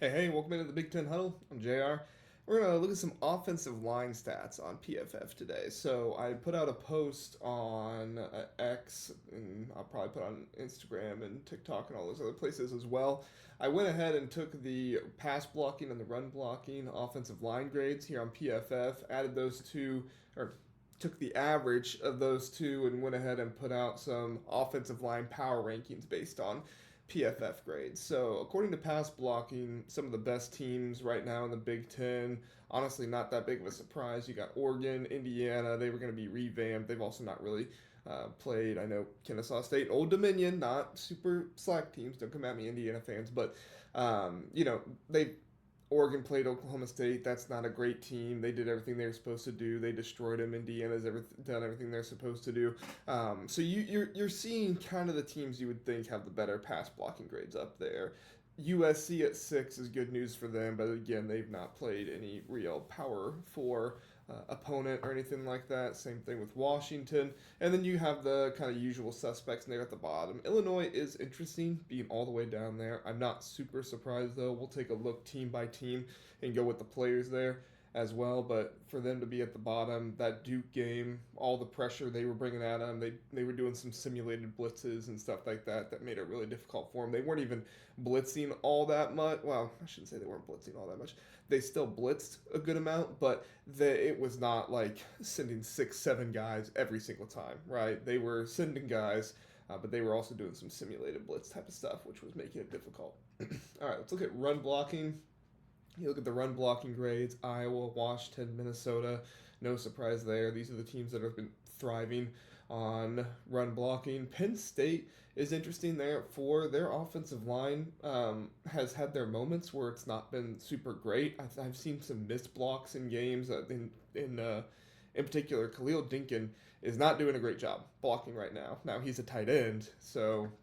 Hey, welcome into the Big Ten Huddle. I'm JR. We're going to look at some offensive line stats on PFF today. So I put out a post on X, and I'll probably put on Instagram and TikTok and all those other places as well. I went ahead and took the pass blocking and the run blocking offensive line grades here on PFF, added those two, or took the average of those two and went ahead and put out some offensive line power rankings based on PFF grades. So, according to pass blocking, some of the best teams right now in the Big Ten, honestly, not that big of a surprise. You got Oregon, Indiana, they were going to be revamped. They've also not really played. I know Kennesaw State, Old Dominion, not super slack teams. Don't come at me, Indiana fans, but they Oregon played Oklahoma State. That's not a great team. They did everything they were supposed to do. They destroyed them. Indiana's done everything they're supposed to do. So you're seeing kind of the teams you would think have the better pass blocking grades up there. USC at 6 is good news for them, but again, they've not played any real power for opponent or anything like that. Same thing with Washington. And then you have the kind of usual suspects there at the bottom. Illinois is interesting, being all the way down there. I'm not super surprised, though. We'll take a look team by team and go with the players there as well. But for them to be at the bottom, that Duke game, all the pressure they were bringing at them, they were doing some simulated blitzes and stuff like that that made it really difficult for them. They weren't even blitzing all that much. Well, I shouldn't say they weren't blitzing all that much. They still blitzed a good amount, but it was not like sending 6, 7 guys every single time, right? They were sending guys, but they were also doing some simulated blitz type of stuff, which was making it difficult. All right, let's look at run blocking. You look at the run blocking grades: Iowa, Washington, Minnesota. No surprise there. These are the teams that have been thriving on run blocking. Penn State is interesting there for their offensive line. Has had their moments where it's not been super great. I've seen some missed blocks in games. In particular, Khalil Dinkins is not doing a great job blocking right now. Now he's a tight end,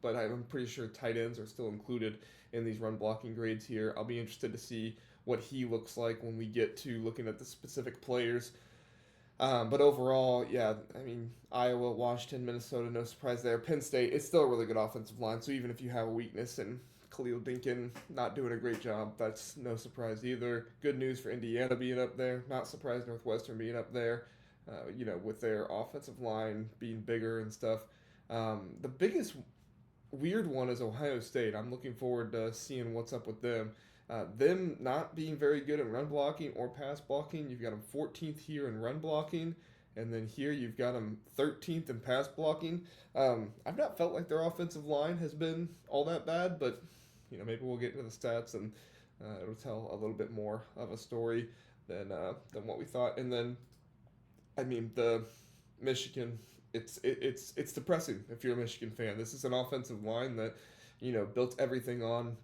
but I'm pretty sure tight ends are still included in these run blocking grades here. I'll be interested to see what he looks like when we get to looking at the specific players. But overall, yeah, I mean, Iowa, Washington, Minnesota, no surprise there. Penn State, it's still a really good offensive line. So even if you have a weakness in Khalil Dinkins not doing a great job, that's no surprise either. Good news for Indiana being up there. Not surprised Northwestern being up there. With their offensive line being bigger and stuff. The biggest weird one is Ohio State. I'm looking forward to seeing what's up with them. Them not being very good at run blocking or pass blocking. You've got them 14th here in run blocking, and then here you've got them 13th in pass blocking. I've not felt like their offensive line has been all that bad, but maybe we'll get into the stats and it'll tell a little bit more of a story than what we thought. And then, I mean, the Michigan. It's depressing if you're a Michigan fan. This is an offensive line that built everything on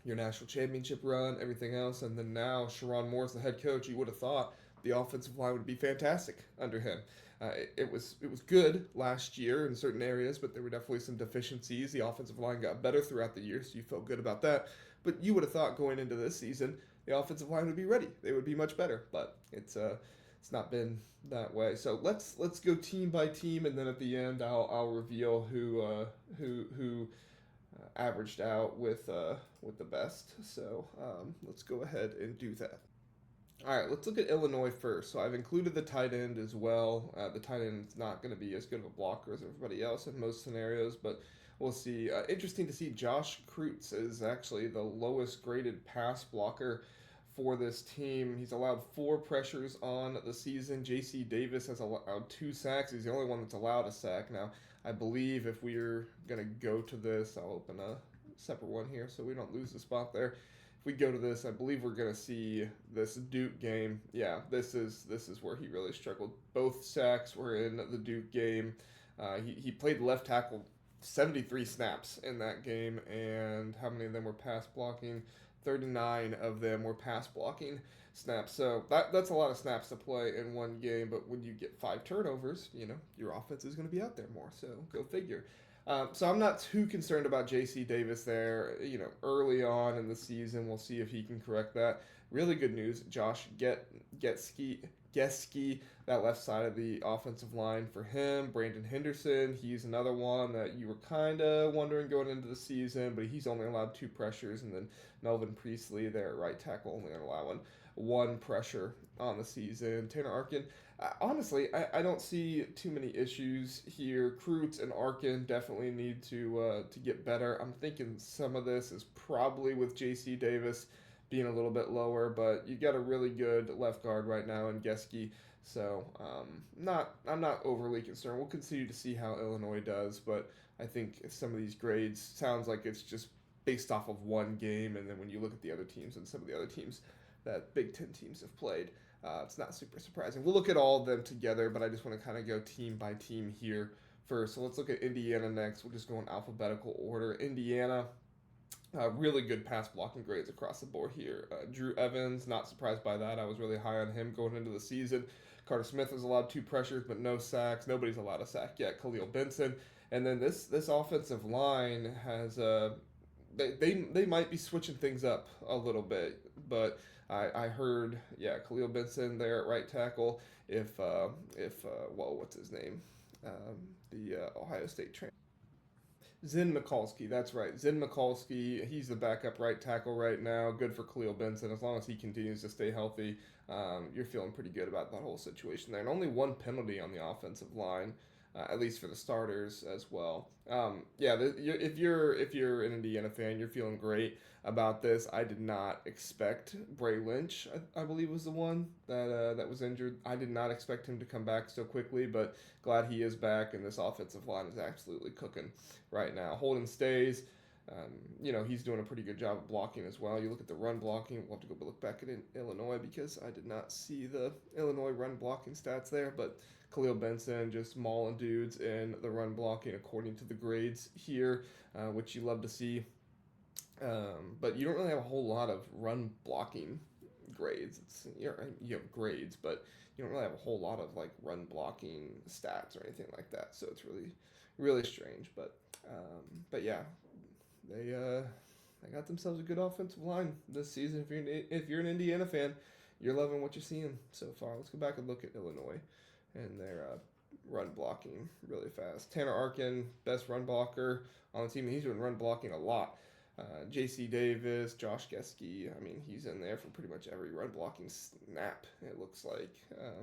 your national championship run, everything else, and then now Sherrone Moore is the head coach. You would have thought the offensive line would be fantastic under him. It was good last year in certain areas, but there were definitely some deficiencies. The offensive line got better throughout the year, so you felt good about that. But you would have thought going into this season, the offensive line would be ready. They would be much better, but it's not been that way. So let's go team by team, and then at the end I'll reveal who averaged out with the best. So let's go ahead and do that. All right, let's look at Illinois first. So I've included the tight end as well. The tight end is not going to be as good of a blocker as everybody else in most scenarios, but we'll see. Interesting to see Josh Kreutz is actually the lowest graded pass blocker for this team. He's allowed 4 pressures on the season. J.C. Davis has allowed 2 sacks. He's the only one that's allowed a sack. Now, I believe if we're going to go to this, I'll open a separate one here so we don't lose the spot there. If we go to this, I believe we're going to see this Duke game. Yeah, this is where he really struggled. Both sacks were in the Duke game. He played left tackle 73 snaps in that game, and how many of them were pass blocking? 39 of them were pass blocking snaps. So that's a lot of snaps to play in one game, but when you get 5 turnovers, your offense is going to be out there more. So go figure. So I'm not too concerned about J.C. Davis there. Early on in the season, we'll see if he can correct that. Really good news, Josh Geske, that left side of the offensive line for him. Brandon Henderson, he's another one that you were kind of wondering going into the season, but he's only allowed 2 pressures. And then Melvin Priestley there at right tackle, only allowing 1 pressure on the season. Tanner Arkin, honestly, I don't see too many issues here. Kreutz and Arkin definitely need to get better. I'm thinking some of this is probably with J.C. Davis being a little bit lower, but you got a really good left guard right now in Geske. So I'm not overly concerned. We'll continue to see how Illinois does, but I think some of these grades sounds like it's just based off of one game, and then when you look at the other teams and some of the other teams that Big Ten teams have played, it's not super surprising. We'll look at all of them together, but I just want to kind of go team by team here first. So let's look at Indiana next. We'll just go in alphabetical order. Indiana, really good pass blocking grades across the board here. Drew Evans, not surprised by that. I was really high on him going into the season. Carter Smith has allowed 2 pressures, but no sacks. Nobody's allowed a sack yet. Khalil Benson. And then this offensive line has they might be switching things up a little bit, but I heard Khalil Benson there at right tackle. If what's his name? The Ohio State trainer. Zin Mikulski, that's right. Zin Mikulski, he's the backup right tackle right now. Good for Khalil Benson. As long as he continues to stay healthy, you're feeling pretty good about that whole situation there. And only 1 penalty on the offensive line, at least for the starters as well. If you're an Indiana fan, you're feeling great about this. I did not expect Bray Lynch, I believe was the one that was injured. I did not expect him to come back so quickly, but glad he is back, and this offensive line is absolutely cooking right now. Holden stays. He's doing a pretty good job of blocking as well. You look at the run blocking. We'll have to go look back at Illinois because I did not see the Illinois run blocking stats there, but Khalil Benson just mauling dudes in the run blocking according to the grades here, which you love to see. But you don't really have a whole lot of run blocking grades. You have grades, but you don't really have a whole lot of like run blocking stats or anything like that. So it's really, really strange. But yeah, they got themselves a good offensive line this season. If you're an Indiana fan, you're loving what you're seeing so far. Let's go back and look at Illinois and their run blocking really fast. Tanner Arkin, best run blocker on the team. He's been run blocking a lot. J.C. Davis, Josh Geske, he's in there for pretty much every run blocking snap, it looks like.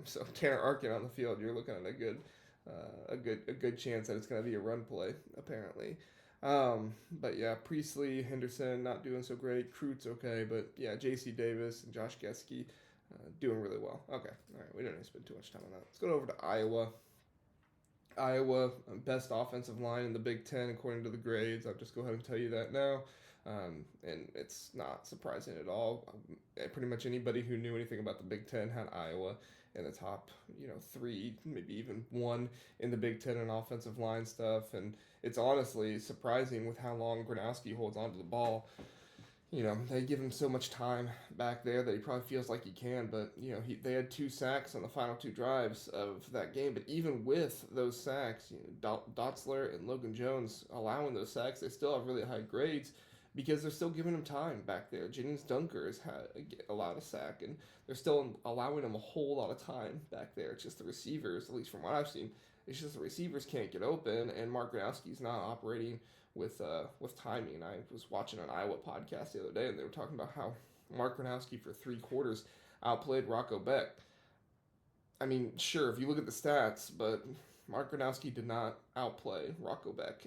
So Tanner Arkin on the field, you're looking at a good chance that it's going to be a run play, apparently. But yeah, Priestley, Henderson, not doing so great. Kreutz, okay, but yeah, J.C. Davis and Josh Geske doing really well. Okay, all right, we don't need to spend too much time on that. Let's go over to Iowa. Iowa, best offensive line in the Big Ten according to the grades. I'll just go ahead and tell you that now. And it's not surprising at all. Pretty much anybody who knew anything about the Big Ten had Iowa in the top, 3, maybe even 1 in the Big Ten in offensive line stuff. And it's honestly surprising with how long Gronowski holds onto the ball. They give him so much time back there that he probably feels like he can, but, they had 2 sacks on the final 2 drives of that game. But even with those sacks, Dotzler and Logan Jones allowing those sacks, they still have really high grades because they're still giving him time back there. Jennings Dunkers had allowed a sack, and they're still allowing him a whole lot of time back there. It's just the receivers, at least from what I've seen, it's just the receivers can't get open, and Mark Gronowski's not operating with timing. I was watching an Iowa podcast the other day, and they were talking about how Mark Gronowski for 3 quarters outplayed Rocco Beck. Sure, if you look at the stats, but Mark Gronowski did not outplay Rocco Beck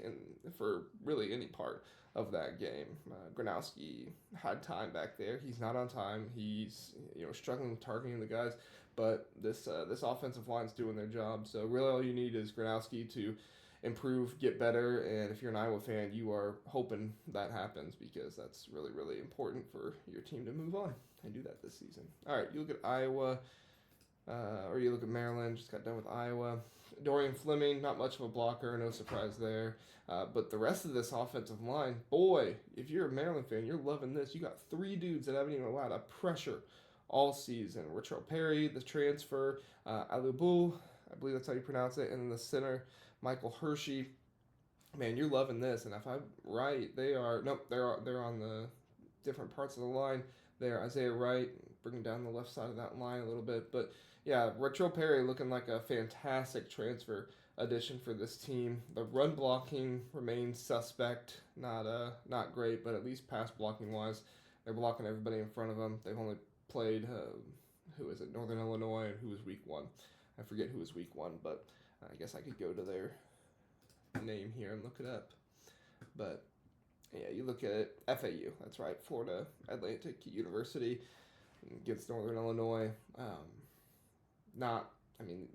for really any part of that game. Gronowski had time back there. He's not on time. He's struggling with targeting the guys, but this offensive line's doing their job. So really, all you need is Gronowski to improve, get better, and if you're an Iowa fan, you are hoping that happens because that's really, really important for your team to move on and do that this season. All right, you look at Iowa, or you look at Maryland, just got done with Iowa. Dorian Fleming, not much of a blocker, no surprise there. But the rest of this offensive line, boy, if you're a Maryland fan, you're loving this. You got 3 dudes that haven't even allowed a pressure all season. Richo Perry, the transfer, Alubu, I believe that's how you pronounce it, and then the center, Michael Hershey. Man, you're loving this, and if I'm right, they're on the different parts of the line there. Isaiah Wright bringing down the left side of that line a little bit. But yeah, Retrell Perry looking like a fantastic transfer addition for this team. The run blocking remains suspect, not great, but at least pass blocking wise, they're blocking everybody in front of them. They've only played who is it, Northern Illinois, and who was week 1. I forget who was week 1, but I guess I could go to their name here and look it up. But yeah, you look at FAU, that's right, Florida Atlantic University against Northern Illinois.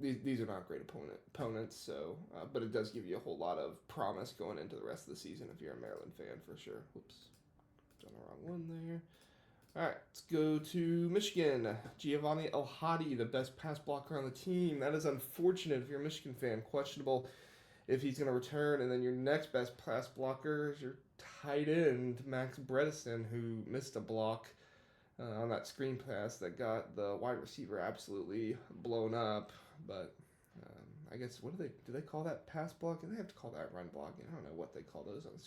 These are not great opponents, so but it does give you a whole lot of promise going into the rest of the season if you're a Maryland fan for sure. Whoops, done the wrong one there. All right, let's go to Michigan. Giovanni El-Hadi, the best pass blocker on the team. That is unfortunate if you're a Michigan fan. Questionable if he's going to return. And then your next best pass blocker is your tight end, Max Bredesen, who missed a block on that screen pass that got the wide receiver absolutely blown up. But I guess, do they call that pass blocking? They have to call that run blocking. I don't know what they call those on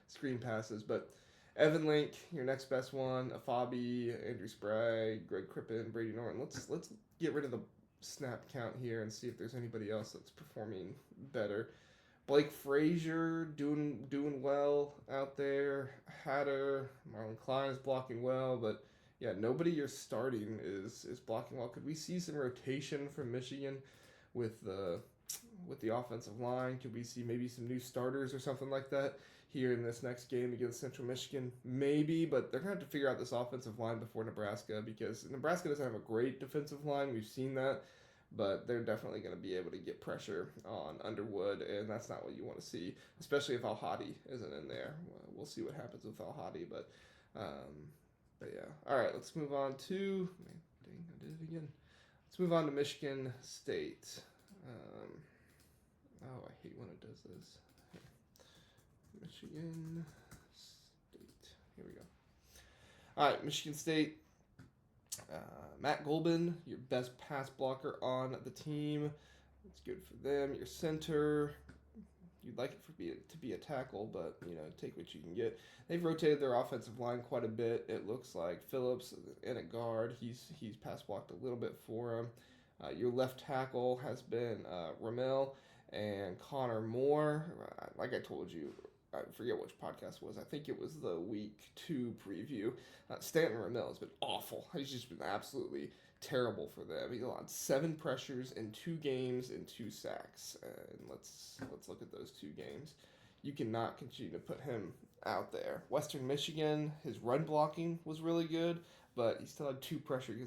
screen passes, but Evan Link, your next best one. Afabi, Andrew Sprague, Greg Crippen, Brady Norton. Let's get rid of the snap count here and see if there's anybody else that's performing better. Blake Frazier doing well out there. Hatter, Marlon Klein is blocking well, but yeah, nobody you're starting is blocking well. Could we see some rotation from Michigan with the offensive line? Could we see maybe some new starters or something like that here in this next game against Central Michigan? Maybe, but they're going to have to figure out this offensive line before Nebraska, because Nebraska doesn't have a great defensive line. We've seen that, but they're definitely going to be able to get pressure on Underwood, and that's not what you want to see, especially if El-Hadi isn't in there. We'll see what happens with El-Hadi, but yeah. All right, let's move on to – dang, I did it again. Let's move on to Michigan State. I hate when it does this. Michigan State. Here we go. All right, Michigan State. Matt Golban, your best pass blocker on the team. It's good for them. Your center. You'd like it to be a tackle, but take what you can get. They've rotated their offensive line quite a bit. It looks like Phillips in a guard. He's pass blocked a little bit for him. Your left tackle has been Ramel and Connor Moore. Like I told you, I forget which podcast it was. I think it was the week 2 preview. Stanton Ramel has been awful. He's just been absolutely terrible for them. He allowed 7 pressures in 2 games and 2 sacks. And let's look at those 2 games. You cannot continue to put him out there. Western Michigan, his run blocking was really good, but he still had 2 pressures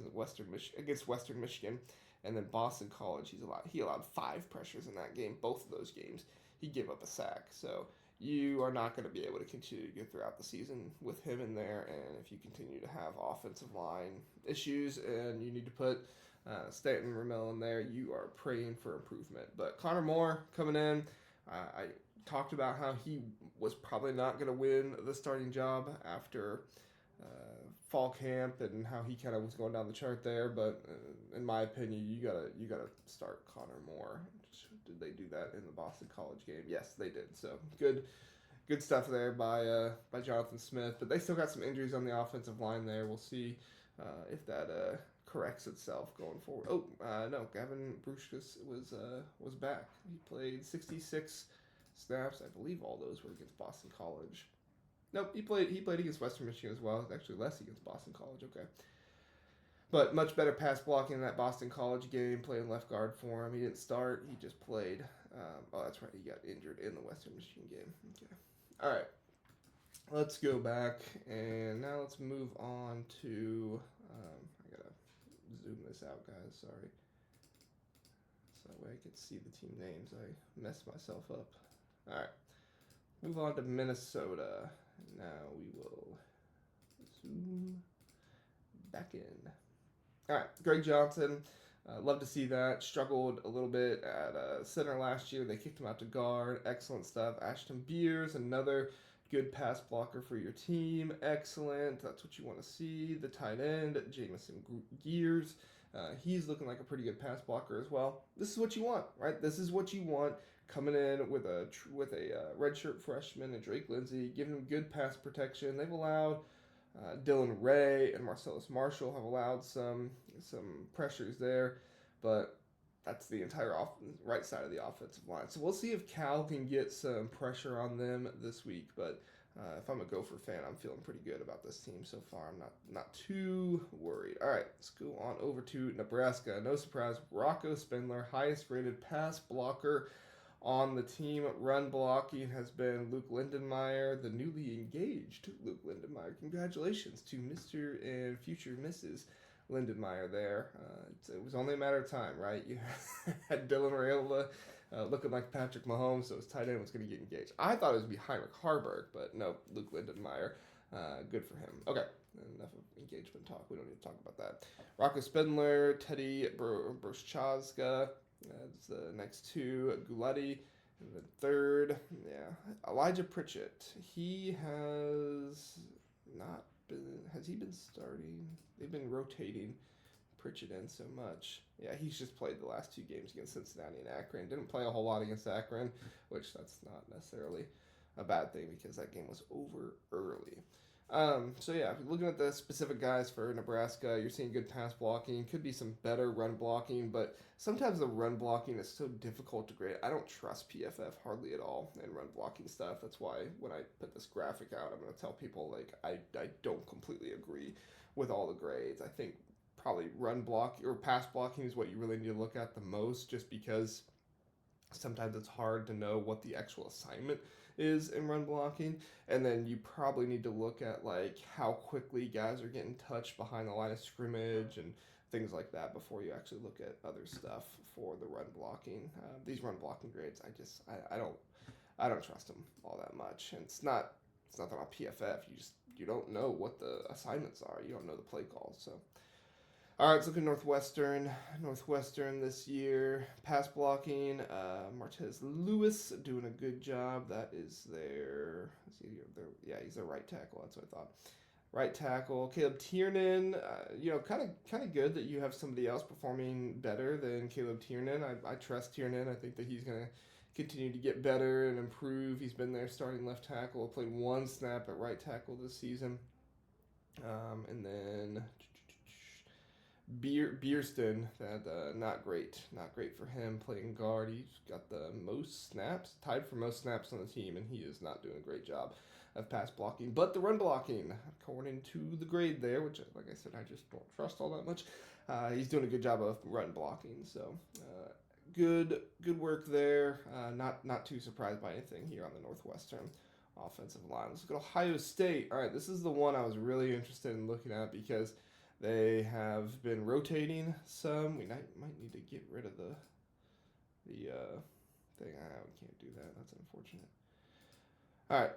against Western Michigan. And then Boston College, he allowed 5 pressures in that game. Both of those games, he gave up a sack. So you are not going to be able to continue to get throughout the season with him in there. And if you continue to have offensive line issues and you need to put Stanton Ramel in there, you are praying for improvement. But Connor Moore coming in, I talked about how he was probably not going to win the starting job after fall camp and how he kind of was going down the chart there. But in my opinion, you gotta start Connor Moore. Did they do that in the Boston College game? Yes, they did. So good stuff there by Jonathan Smith. But they still got some injuries on the offensive line there. We'll see if that corrects itself going forward. No, Gavin Bruchkus was back. He played 66 snaps. I believe all those were against Boston College. Nope, he played against Western Michigan as well. Actually, less against Boston College. Okay. But much better pass blocking in that Boston College game, playing left guard for him. He didn't start. He just played. That's right. He got injured in the Western Michigan game. Okay. All right. Let's go back, and now let's move on to I got to zoom this out, guys. Sorry. So that way I can see the team names. I messed myself up. All right. Move on to Minnesota. Now we will zoom back in. All right, Greg Johnson, love to see that. Struggled a little bit at center last year. They kicked him out to guard. Excellent stuff. Ashton Beers, another good pass blocker for your team. Excellent. That's what you want to see. The tight end, Jamison Gears. He's looking like a pretty good pass blocker as well. This is what you want, right? This is what you want coming in with a redshirt freshman and Drake Lindsay, giving him good pass protection. They've allowed Dylan Ray and Marcellus Marshall have allowed some pressures there, but that's the entire right side of the offensive line. So we'll see if Cal can get some pressure on them this week. But if I'm a Gopher fan, I'm feeling pretty good about this team so far. I'm not too worried. All right, let's go on over to Nebraska. No surprise, Rocco Spindler, highest rated pass blocker on the team. Run blocking has been Luke Lindenmeyer, the newly engaged Luke Lindenmeyer. Congratulations to Mr. and future Mrs. Lindenmeyer there. It was only a matter of time, right? You had Dylan Raiola looking like Patrick Mahomes, so his tight end was going to get engaged. I thought it would be Heinrich Harburg, but no, Luke Lindenmeyer. Good for him. Okay, enough of engagement talk. We don't need to talk about that. Rocco Spindler, Teddy Broschazga. That's the next two. Gulati. And the third, Elijah Pritchett. He has not been. Has he been starting? They've been rotating Pritchett in so much. Yeah, he's just played the last two games against Cincinnati and Akron. Didn't play a whole lot against Akron, which that's not necessarily a bad thing because that game was over early. So yeah, if you're looking at the specific guys for Nebraska, you're seeing good pass blocking. Could be some better run blocking, but sometimes the run blocking is so difficult to grade. I don't trust PFF hardly at all in run blocking stuff. That's why when I put this graphic out, I'm going to tell people like I don't completely agree with all the grades. I think probably run block or pass blocking is what you really need to look at the most, just because sometimes it's hard to know what the actual assignment is in run blocking. And then you probably need to look at like how quickly guys are getting touched behind the line of scrimmage and things like that before you actually look at other stuff for the run blocking. These run blocking grades, I don't trust them all that much. And it's not nothing on PFF. You don't know what the assignments are. You don't know the play calls. So all right, let's look at Northwestern. Northwestern this year, pass blocking. Martez Lewis doing a good job. That is their, he's their right tackle. That's what I thought. Right tackle. Caleb Tiernan, kind of good that you have somebody else performing better than Caleb Tiernan. I trust Tiernan. I think that he's going to continue to get better and improve. He's been there starting left tackle. Played one snap at right tackle this season. And then Bierston, that not great for him playing guard. He's got the most snaps, tied for most snaps on the team, and he is not doing a great job of pass blocking. But the run blocking, according to the grade there, which, like I said, I just don't trust all that much, he's doing a good job of run blocking. So good work there. Not too surprised by anything here on the Northwestern offensive line. Let's look at Ohio State. All right, this is the one I was really interested in looking at because they have been rotating some. We might need to get rid of the thing. We can't do that. That's unfortunate. All right.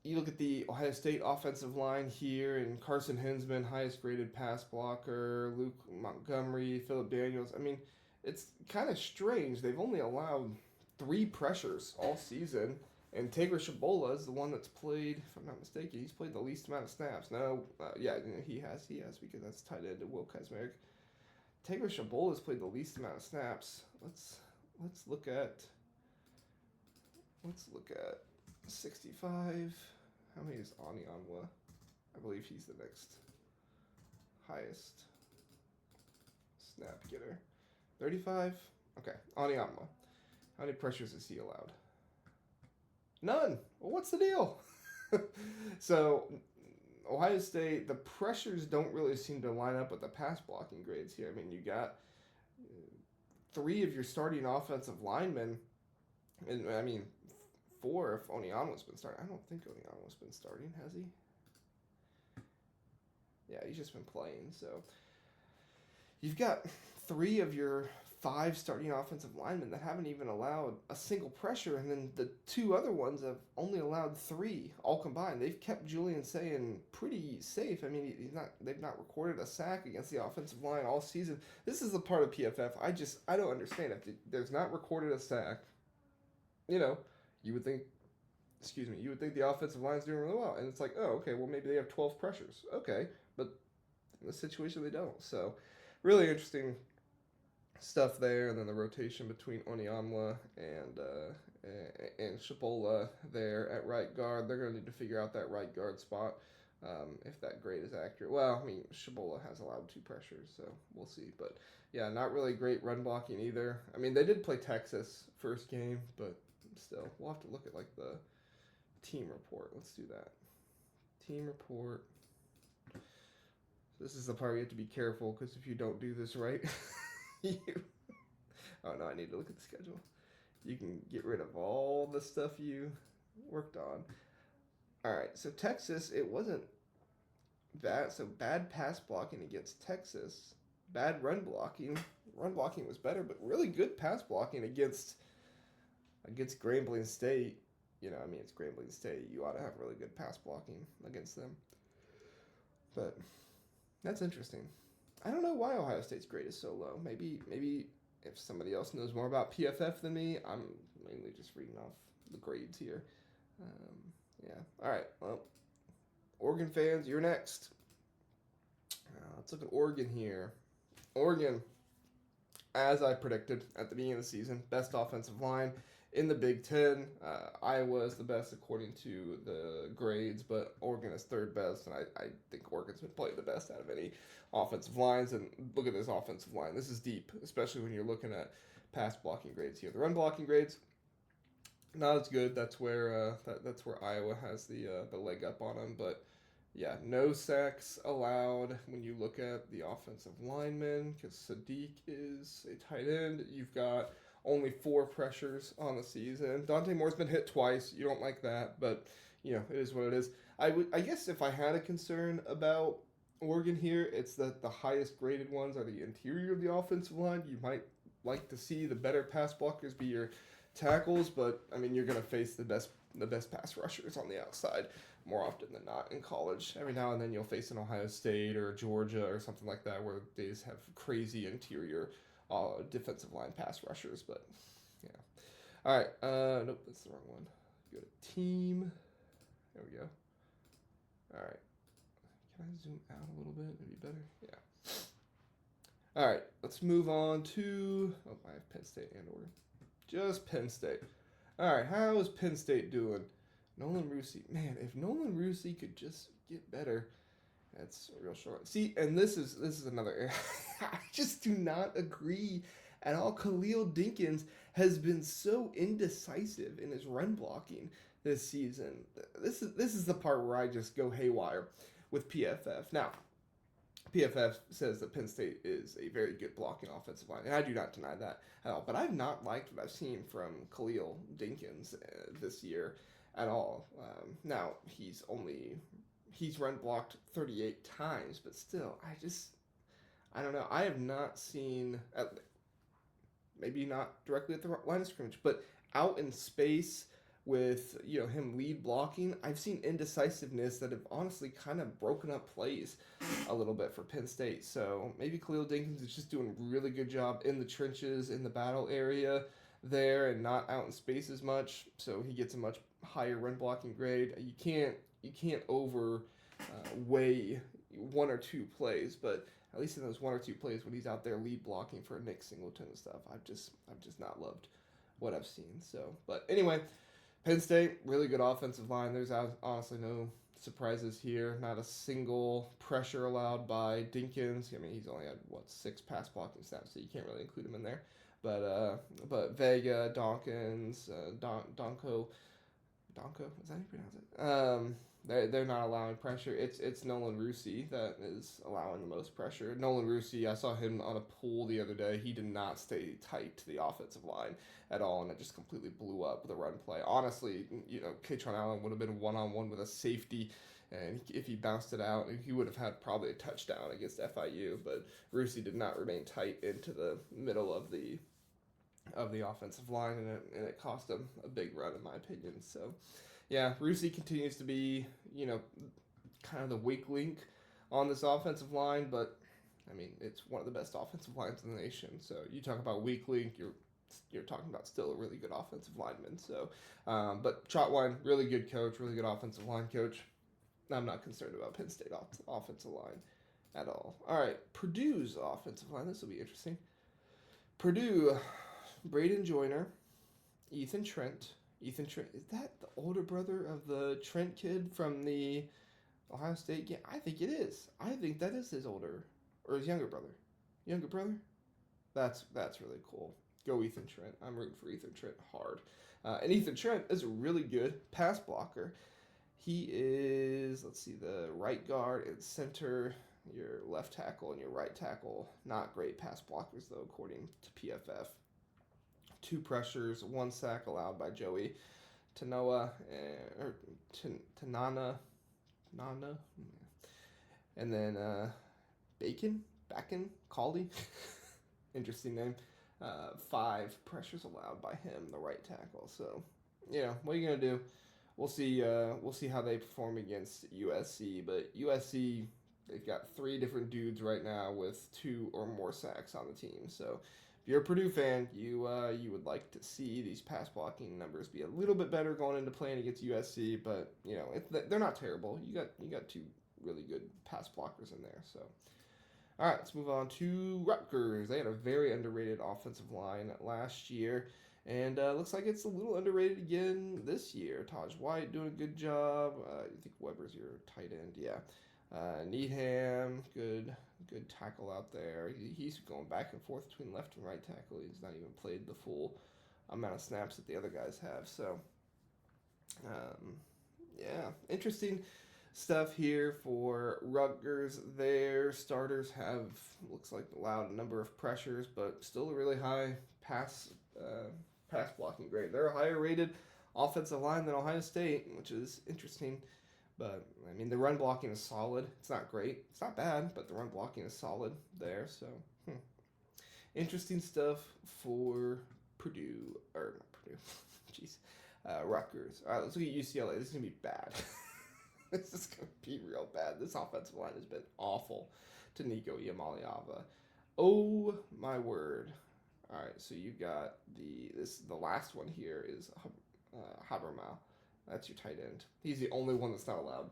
You look at the Ohio State offensive line here, and Carson Hinsman, highest graded pass blocker, Luke Montgomery, Phillip Daniels. I mean, it's kind of strange. They've only allowed 3 pressures all season, and Taylor Shabola is the one that's played, if I'm not mistaken, he's played the least amount of snaps. No, he has because that's tight end to Will Kazmarek. Taylor Shabola has played the least amount of snaps. Let's look at 65. How many is Ani Anwa? I believe he's the next highest snap getter. 35? Okay, Ani Anwa. How many pressures has he allowed? None. Well, what's the deal? So, Ohio State, the pressures don't really seem to line up with the pass blocking grades here. I mean, you got 3 of your starting offensive linemen, and 4 if Onyeonwa's been starting. I don't think Onyeonwa's been starting, has he? Yeah, he's just been playing. So, you've got 3 of your 5 starting offensive linemen that haven't even allowed a single pressure, and then the 2 other ones have only allowed 3 all combined. They've kept Julian Sayin pretty safe. I mean, they've not recorded a sack against the offensive line all season. This is the part of PFF I don't understand. If there's not recorded a sack, you would think the offensive line's doing really well, and it's like, oh, okay, well maybe they have 12 pressures. Okay, but in this situation they don't. So, really interesting stuff there, and then the rotation between Onyeonwa and Shabola there at right guard. They're going to need to figure out that right guard spot if that grade is accurate. Well, I mean, Shabola has allowed 2 pressures, so we'll see. But yeah, not really great run blocking either. I mean, they did play Texas first game, but still, we'll have to look at like the team report. Let's do that. Team report. This is the part you have to be careful because if you don't do this right, you. Oh no, I need to look at the schedule. You can get rid of all the stuff you worked on. All right, so Texas, it wasn't bad. So bad pass blocking against Texas, bad run blocking. Run blocking was better, but really good pass blocking against Grambling State. You know, I mean, it's Grambling State. You ought to have really good pass blocking against them. But that's interesting. I don't know why Ohio State's grade is so low. Maybe if somebody else knows more about PFF than me, I'm mainly just reading off the grades here. Yeah. All right. Well, Oregon fans, you're next. Let's look at Oregon here. Oregon, as I predicted at the beginning of the season, best offensive line in the Big Ten. Iowa is the best according to the grades, but Oregon is third best, and I think Oregon's been playing the best out of any offensive lines. And look at this offensive line. This is deep, especially when you're looking at pass blocking grades here. The run blocking grades, not as good. That's where Iowa has the leg up on them. But yeah, no sacks allowed when you look at the offensive linemen because Sadiq is a tight end. You've got only 4 pressures on the season. Dante Moore's been hit twice. You don't like that, but you know it is what it is. I guess if I had a concern about Oregon here, it's that the highest graded ones are the interior of the offensive line. You might like to see the better pass blockers be your tackles, but I mean you're going to face the best pass rushers on the outside more often than not in college. Every now and then you'll face an Ohio State or Georgia or something like that where they just have crazy interior defensive line pass rushers, but yeah. All right. Nope, that's the wrong one. Go to team. There we go. All right. Can I zoom out a little bit? Maybe better. Yeah. All right. Let's move on to. Oh, I have Penn State and Oregon. Just Penn State. All right. How is Penn State doing? Nolan Rusi. Man, if Nolan Rusi could just get better. That's real short. See, and this is another area. I just do not agree at all. Khalil Dinkins has been so indecisive in his run blocking this season. This is the part where I just go haywire with PFF. Now, PFF says that Penn State is a very good blocking offensive line, and I do not deny that at all. But I've not liked what I've seen from Khalil Dinkins this year at all. Now, he's run blocked 38 times, but still, I don't know. I have not seen, maybe not directly at the line of scrimmage, but out in space with him lead blocking, I've seen indecisiveness that have honestly kind of broken up plays a little bit for Penn State. So maybe Khalil Dinkins is just doing a really good job in the trenches, in the battle area there, and not out in space as much. So he gets a much higher run blocking grade. You can't over weigh 1 or 2 plays, but at least in those 1 or 2 plays when he's out there lead blocking for Nick Singleton and stuff, I've just not loved what I've seen. So, but anyway, Penn State, really good offensive line. There's honestly no surprises here. Not a single pressure allowed by Dinkins. I mean, he's only had 6 pass blocking snaps, so you can't really include him in there. But Vega, Dawkins, Donko, is that how you pronounce it? They're not allowing pressure. It's Nolan Rusi that is allowing the most pressure. Nolan Rusi, I saw him on a pool the other day. He did not stay tight to the offensive line at all, and it just completely blew up the run play. Honestly, Katron Allen would have been one-on-one with a safety, and if he bounced it out, he would have had probably a touchdown against FIU. But Rusi did not remain tight into the middle of the offensive line, and it cost him a big run, in my opinion. So, yeah, Rusi continues to be, kind of the weak link on this offensive line, but, I mean, it's one of the best offensive lines in the nation. So you talk about weak link, you're talking about still a really good offensive lineman. So, but Trotwine, really good coach, really good offensive line coach. I'm not concerned about Penn State offensive line at all. All right, Purdue's offensive line. This will be interesting. Purdue, Braden Joyner, Ethan Trent, is that the older brother of the Trent kid from the Ohio State, yeah, I think it is. I think that is his older or his younger brother. Younger brother? That's really cool. Go Ethan Trent. I'm rooting for Ethan Trent hard. And Ethan Trent is a really good pass blocker. He is, let's see, the right guard and center, your left tackle and your right tackle. Not great pass blockers, though, according to PFF. 2 pressures, 1 sack allowed by Joey Tanoa, or Tanana, Nana, and then Bacon, Caldy. Interesting name. 5 pressures allowed by him, the right tackle. So, what are you gonna do? We'll see. We'll see how they perform against USC. But USC, they've got 3 different dudes right now with 2 or more sacks on the team. So, if you're a Purdue fan, you would like to see these pass blocking numbers be a little bit better going into playing against USC. But they're not terrible. You got 2 really good pass blockers in there. So. All right, let's move on to Rutgers. They had a very underrated offensive line last year, and looks like it's a little underrated again this year. Taj White doing a good job. I think Weber's your tight end, yeah. Needham, good tackle out there. He's going back and forth between left and right tackle. He's not even played the full amount of snaps that the other guys have. So, yeah, interesting stuff here for Rutgers. Their starters have, looks like, allowed a number of pressures, but still a really high pass blocking grade. They're a higher rated offensive line than Ohio State, which is interesting. But, I mean, the run blocking is solid. It's not great. It's not bad, but the run blocking is solid there. So, interesting stuff for Purdue. Or, not Purdue. Jeez. Rutgers. All right, let's look at UCLA. This is going to be bad. This is going to be real bad. This offensive line has been awful to Nico Iamaleava. Oh, my word. All right, so you got the last one here is Habermal. That's your tight end. He's the only one that's not allowed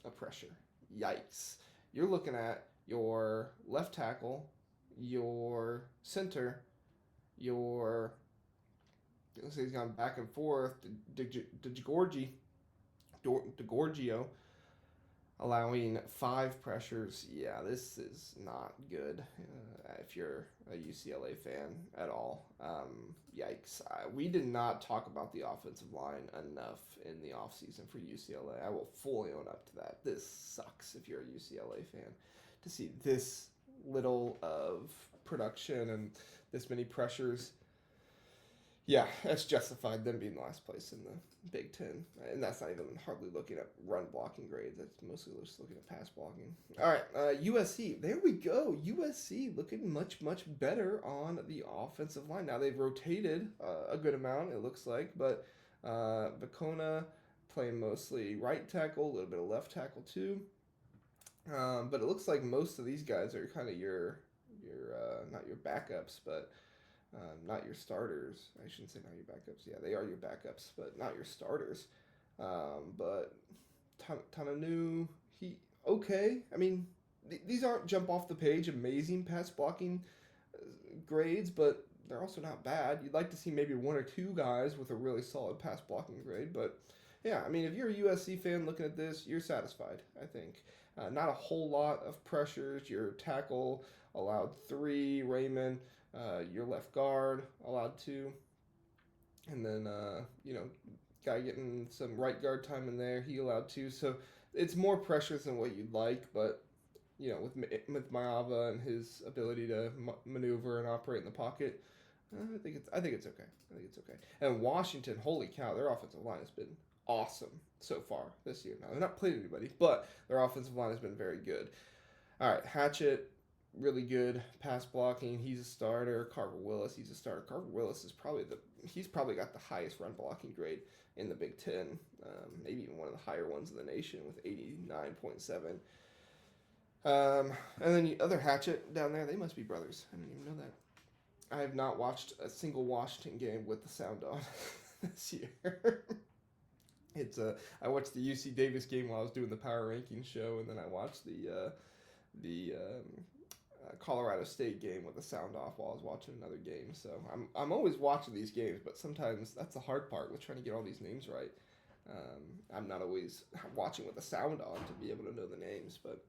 a pressure. Yikes. You're looking at your left tackle, your center, your... Looks like he's gone back and forth. DeGorgio allowing 5 pressures. Yeah, this is not good if you're a UCLA fan at all. Yikes. We did not talk about the offensive line enough in the offseason for UCLA. I will fully own up to that. This sucks if you're a UCLA fan. To see this little of production and this many pressures. Yeah, that's justified them being last place in the Big Ten. And that's not even hardly looking at run blocking grades. That's mostly just looking at pass blocking. All right, USC. There we go. USC looking much, much better on the offensive line. Now they've rotated a good amount, it looks like. But Bacona playing mostly right tackle, a little bit of left tackle too. But it looks like most of these guys are kind of your not your backups, but... not your starters. I shouldn't say not your backups. Yeah, they are your backups, but not your starters. But Tananu, okay. I mean, these aren't jump off the page amazing pass blocking grades, but they're also not bad. You'd like to see maybe 1 or 2 guys with a really solid pass blocking grade, but yeah, I mean, if you're a USC fan looking at this, you're satisfied, I think. Not a whole lot of pressures. Your tackle allowed 3, Raymond. Your left guard allowed 2, and then guy getting some right guard time in there, he allowed 2. So it's more pressures than what you'd like, but with Maava and his ability to maneuver and operate in the pocket, I think it's okay. And Washington, holy cow, their offensive line has been awesome so far this year. Now they've not played anybody, but their offensive line has been very good. All right, Hatchett. Really good pass blocking. He's a starter. Carver Willis, he's a starter. Carver Willis is he's probably got the highest run blocking grade in the Big Ten. Maybe even one of the higher ones in the nation with 89.7. And then the other Hatchet down there, they must be brothers. I didn't even know that. I have not watched a single Washington game with the sound on this year. I watched the UC Davis game while I was doing the power ranking show, and then I watched the Colorado State game with the sound off while I was watching another game. So I'm always watching these games, but sometimes that's the hard part with trying to get all these names right. I'm not always watching with the sound on to be able to know the names, but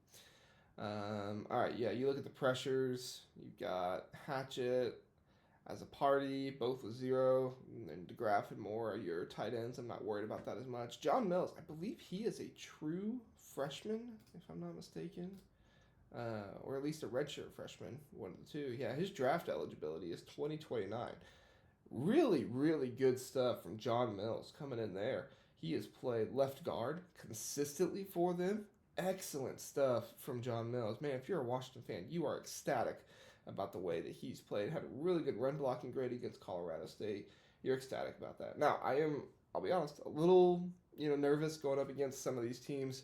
all right, yeah, you look at the pressures. You've got Hatchett as a party, both with 0, and then DeGraff and Moore are your tight ends. I'm not worried about that as much. John Mills, I believe he is a true freshman, if I'm not mistaken, or at least a redshirt freshman, one of the two. Yeah, his draft eligibility is 2029. Really, really good stuff from John Mills coming in there. He has played left guard consistently for them. Excellent stuff from John Mills. Man, if you're a Washington fan, you are ecstatic about the way that he's played. Had a really good run blocking grade against Colorado State. You're ecstatic about that. Now, I'll be honest, a little, nervous going up against some of these teams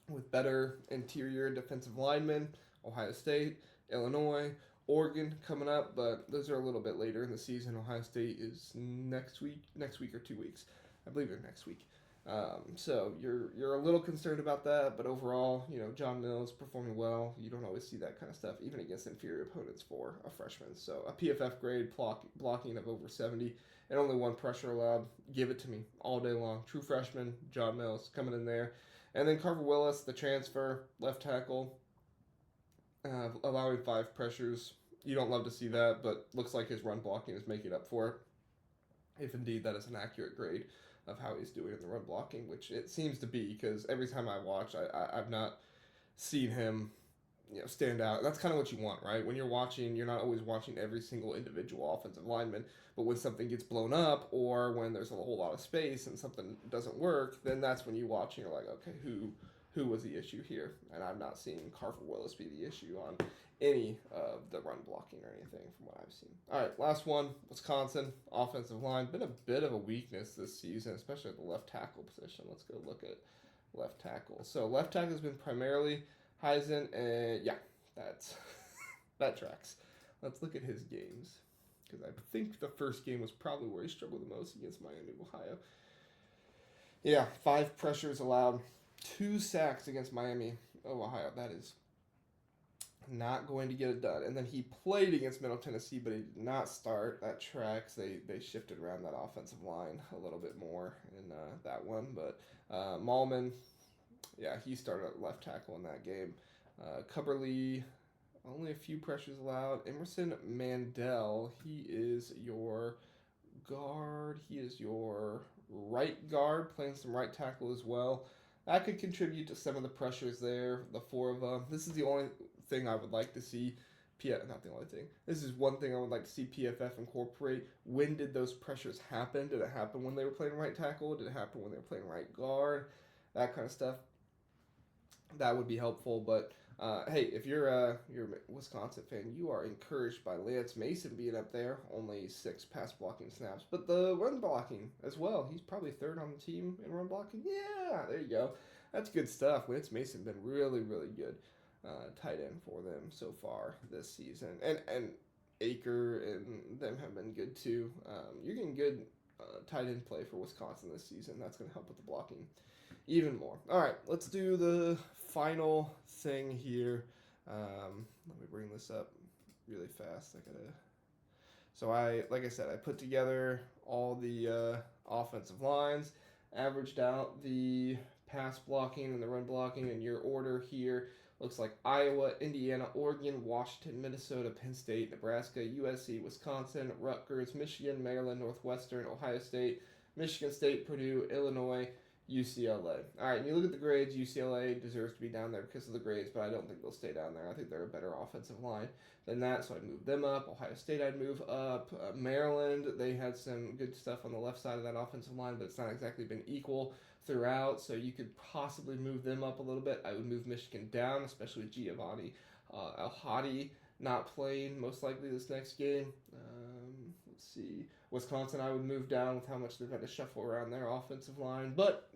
with better interior defensive linemen. Ohio State, Illinois, Oregon coming up, but those are a little bit later in the season. Ohio State is next week or 2 weeks. I believe they're next week. So you're a little concerned about that, but overall, John Mills performing well. You don't always see that kind of stuff, even against inferior opponents for a freshman. So a PFF grade blocking of over 70 and only 1 pressure allowed. Give it to me all day long. True freshman, John Mills coming in there. And then Carver Willis, the transfer, left tackle, allowing 5 pressures. You don't love to see that, but looks like his run blocking is making up for it, if indeed that is an accurate grade of how he's doing in the run blocking, which it seems to be, because every time I watch, I've not seen him stand out. And that's kind of what you want, right? When you're watching, you're not always watching every single individual offensive lineman, but when something gets blown up or when there's a whole lot of space and something doesn't work, then that's when you watch and you're like, okay, who was the issue here? And I'm not seeing Carver Willis be the issue on any of the run blocking or anything from what I've seen. All right, last one, Wisconsin, offensive line. Been a bit of a weakness this season, especially at the left tackle position. Let's go look at left tackle. So left tackle has been primarily Heisen, and yeah, that tracks. Let's look at his games, because I think the first game was probably where he struggled the most against Miami, Ohio. Yeah, 5 pressures allowed, 2 sacks against Miami, Ohio. That is not going to get it done. And then he played against Middle Tennessee, but he did not start. That tracks. They shifted around that offensive line a little bit more in that one. But Malman, yeah, he started at left tackle in that game. Cubberly, only a few pressures allowed. Emerson Mandel, he is your guard. He is your right guard, playing some right tackle as well. That could contribute to some of the pressures there, the 4 of them. This is the only thing I would like to see. Not the only thing. This is one thing I would like to see PFF incorporate. When did those pressures happen? Did it happen when they were playing right tackle? Did it happen when they were playing right guard? That kind of stuff. That would be helpful. But hey, if you're a Wisconsin fan, you are encouraged by Lance Mason being up there. Only 6 pass blocking snaps, but the run blocking as well. He's probably 3rd on the team in run blocking. Yeah, there you go. That's good stuff. Lance Mason been really, really good tight end for them so far this season, and Aker and them have been good too. You're getting good tight end play for Wisconsin this season. That's going to help with the blocking even more. All right, let's do the final thing here. Let me bring this up really fast. Like I said, I put together all the offensive lines, averaged out the pass blocking and the run blocking in your order here. Looks like Iowa, Indiana, Oregon, Washington, Minnesota, Penn State, Nebraska, USC, Wisconsin, Rutgers, Michigan, Maryland, Northwestern, Ohio State, Michigan State, Purdue, Illinois, UCLA. All right, and you look at the grades, UCLA deserves to be down there because of the grades, but I don't think they'll stay down there. I think they're a better offensive line than that, so I'd move them up. Ohio State I'd move up. Maryland, they had some good stuff on the left side of that offensive line, but it's not exactly been equal throughout, so you could possibly move them up a little bit. I would move Michigan down, especially with Giovanni El-Hadi not playing most likely this next game. Let's see. Wisconsin, I would move down with how much they've had to shuffle around their offensive line, but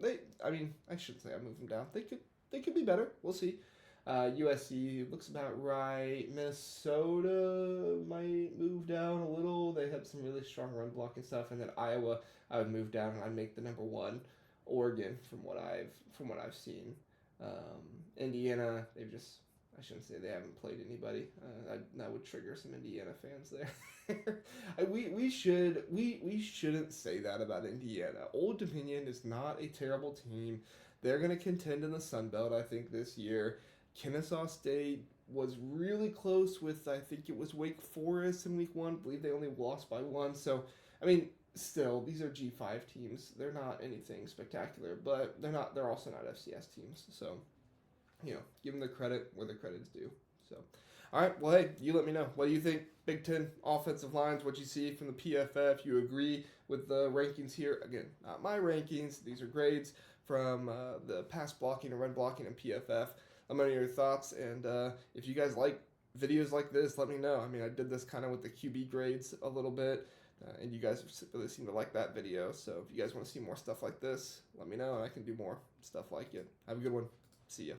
I shouldn't say I move them down. They could be better. We'll see. USC looks about right. Minnesota might move down a little. They had some really strong run blocking stuff, and then Iowa, I would move down and I'd make the number 1. Oregon, from what I've seen. Indiana, they've just I shouldn't say they haven't played anybody. That would trigger some Indiana fans there. we shouldn't say that about Indiana. Old Dominion is not a terrible team. They're going to contend in the Sun Belt, I think, this year. Kennesaw State was really close with, I think it was Wake Forest in week 1. I believe they only lost by 1. So, I mean, still, these are G5 teams. They're not anything spectacular, but they're also not FCS teams. So, give them the credit where the credit is due. So, all right. Well, hey, you let me know. What do you think? Big Ten offensive lines. What you see from the PFF? You agree with the rankings here? Again, not my rankings. These are grades from the pass blocking and run blocking and PFF. Let me know your thoughts, and if you guys like videos like this, let me know. I mean, I did this kind of with the QB grades a little bit, and you guys really seem to like that video. So if you guys want to see more stuff like this, let me know, and I can do more stuff like it. Have a good one. See ya.